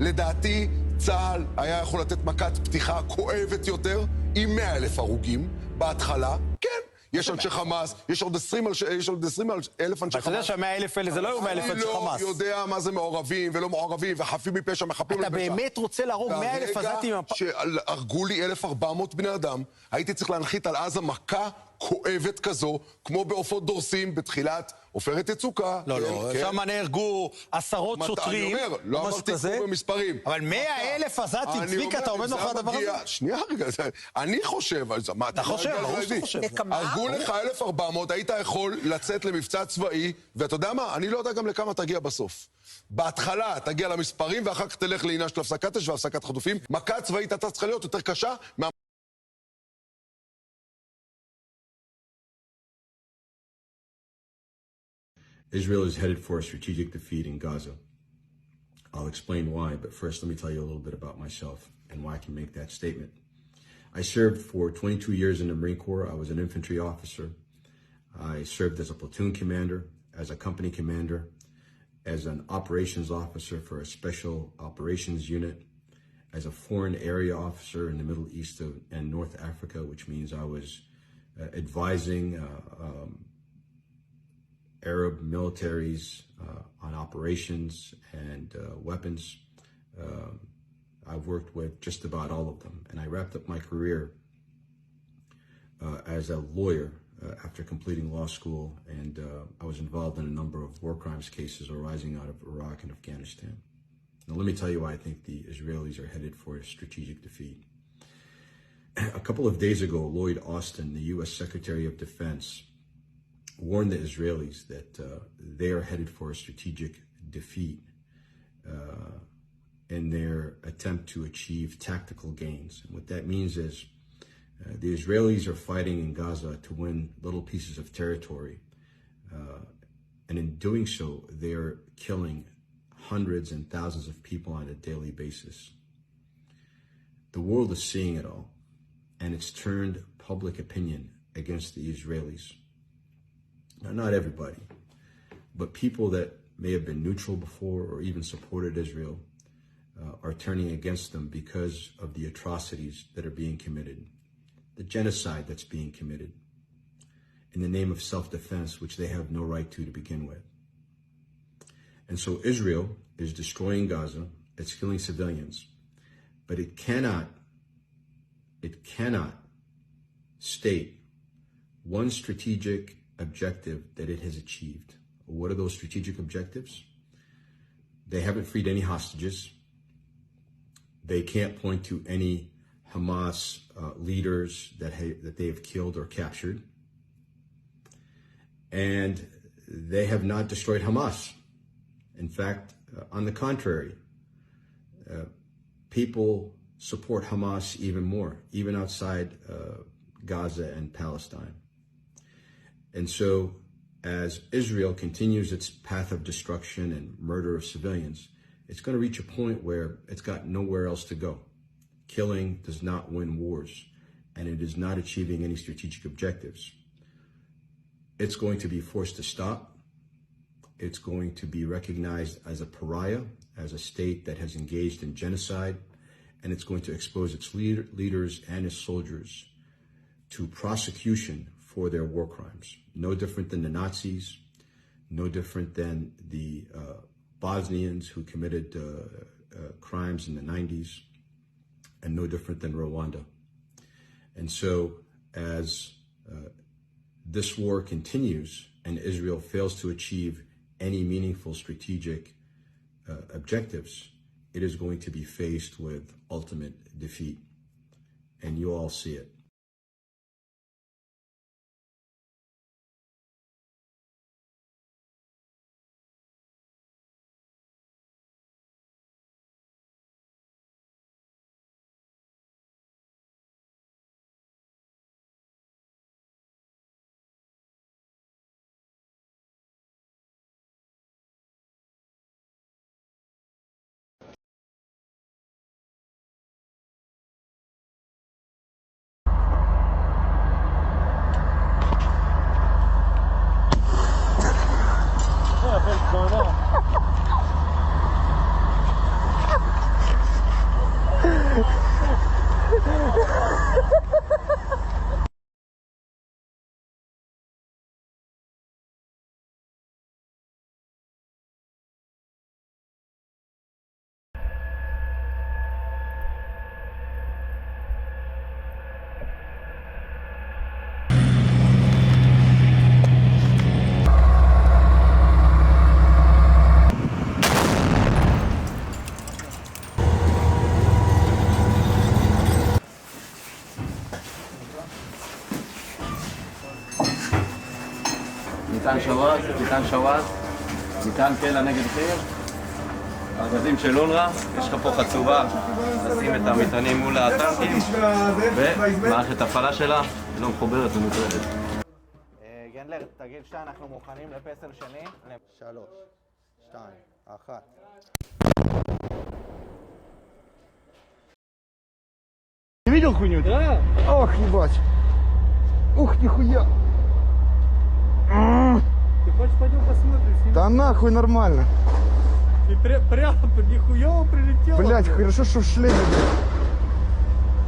לדעתי, צה"ל היה יכול לתת מכת פתיחה כואבת יותר, עם 100,000 הרוגים בהתחלה. כן, יש אנשי חמאס, יש עוד 20,000 אנשי חמאס. אתה יודע שה100,000 האלה זה לא היו 100,000 אנשי חמאס. אני לא יודע מה זה מעורבים ולא מעורבים, וחפים מפשע, מחפים מפשע. אתה באמת רוצה להרוג 100,000 עזתים? ברגע שהרגו לי 1,400 בני אדם, הייתי צריך להנחית על עזה מכה כואבת כזו, כמו בעופות דורסים בתחילת עופרת יצוקה. לא, לא, שם נהרגו עשרות שוטרים. אני אומר, לא אמרתי כמו במספרים. אבל 100,000 עזתים, צביקה, אתה עומד מאחורי הדבר הזה? שנייה רגע, אני חושב, מה אתה חושב? ברור שאתה חושב. הרגו לך 1,400, היית יכול לצאת למבצע צבאי, ואתה יודע מה? אני לא יודע גם לכמה תגיע בסוף. בהתחלה תגיע למספרים, ואחר כך תלך לעניין של הפסקת אש והפסקת חטופים. מכה צבאית הייתה צריכה להיות יותר קשה מה... Israel is headed for a strategic defeat in Gaza. I'll explain why, but first let me tell you a little bit about myself and why I can make that statement. I served for 22 years in the Marine Corps. I was an infantry officer. I served as a platoon commander, as a company commander, as an operations officer for a special operations unit, as a foreign area officer in the Middle East and North Africa, which means I was advising Arab militaries on operations and weapons. I've worked with just about all of them. And I wrapped up my career as a lawyer after completing law school. And I was involved in a number of war crimes cases arising out of Iraq and Afghanistan. Now, let me tell you why I think the Israelis are headed for a strategic defeat. A couple of days ago, Lloyd Austin, the U.S. Secretary of Defense, warned the Israelis that they are headed for a strategic defeat in their attempt to achieve tactical gains. And what that means is the Israelis are fighting in Gaza to win little pieces of territory. And in doing so, they're killing hundreds and thousands of people on a daily basis. The world is seeing it all, and it's turned public opinion against the Israelis. Now, not everybody, but people that may have been neutral before or even supported Israel are turning against them because of the atrocities that are being committed, the genocide that's being committed in the name of self-defense, which they have no right to begin with. And so Israel is destroying Gaza, it's killing civilians, but it cannot state one strategic objective that it has achieved. What are those strategic objectives? They haven't freed any hostages. They can't point to any Hamas leaders that they have killed or captured. And they have not destroyed Hamas. In fact, on the contrary, people support Hamas even more, even outside Gaza and Palestine. And so, as Israel continues its path of destruction and murder of civilians, it's going to reach a point where it's got nowhere else to go. Killing does not win wars, and it is not achieving any strategic objectives. It's going to be forced to stop. It's going to be recognized as a pariah, as a state that has engaged in genocide, and it's going to expose its leaders and its soldiers to prosecution for their war crimes. No different than the Nazis, no different than the Bosnians who committed crimes in the 90s, and no different than Rwanda. And so as this war continues and Israel fails to achieve any meaningful strategic objectives, it is going to be faced with ultimate defeat. And you all see it. ביטן שוואז, ביטן קלע נגד חיר, ארגזים של אונר"א, יש לך פה חצובה, לשים את המטענים מול הטנקים, ומערכת הפעלה שלה לא מחוברת ומוטרדת. גנדלר, תגיד שאנחנו מוכנים לפסל שני. 3, 2, 1. Не видел хуйню? Да. Ох, ебать. Ух, нихуя. Ты хочешь пойдем посмотрим? Да нахуй нормально. Ты прямо нихуево прилетел. Блять, хорошо, что в шлеме, блядь.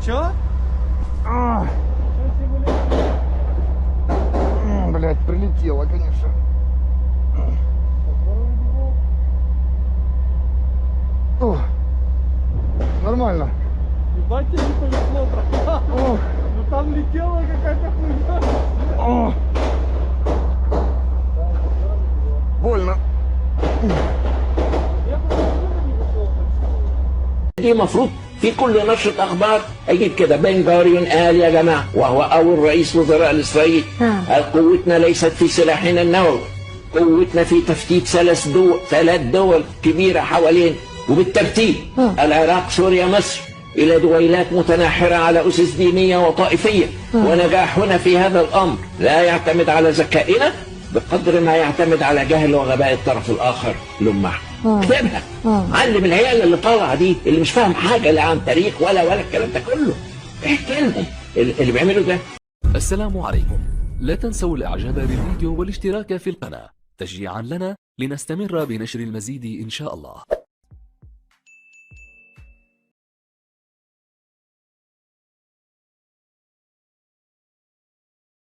Чё? Блять, прилетело, конечно. О, нормально. Ебать, тебе не повезло, брат. Ну там летела какая-то хуйня. Больно. دي مفروض في كل نشرة أخبار أجيب كده بن جوريون قال يا جماعة وهو أول رئيس وزراء الإسرائيل قال قوتنا ليست في سلاحنا النووي، قوتنا في تفتيت ثلاث دول كبيرة حوالين وبالترتيب العراق سوريا مصر إلى دويلات متناحرة على أسس دينية وطائفية، ونجاحنا في هذا الأمر لا يعتمد على ذكائنا بقدر ما يعتمد على جهل وغباء الطرف الآخر لمح. كتابها علم العيال اللي طالعه دي اللي مش فاهم حاجه لا عن تاريخ ولا الكلام ده كله، احكي لهم اللي بيعملوا ده. السلام عليكم، لا تنسوا الاعجاب بالفيديو والاشتراك في القناة تشجيعا لنا لنستمر بنشر المزيد ان شاء الله.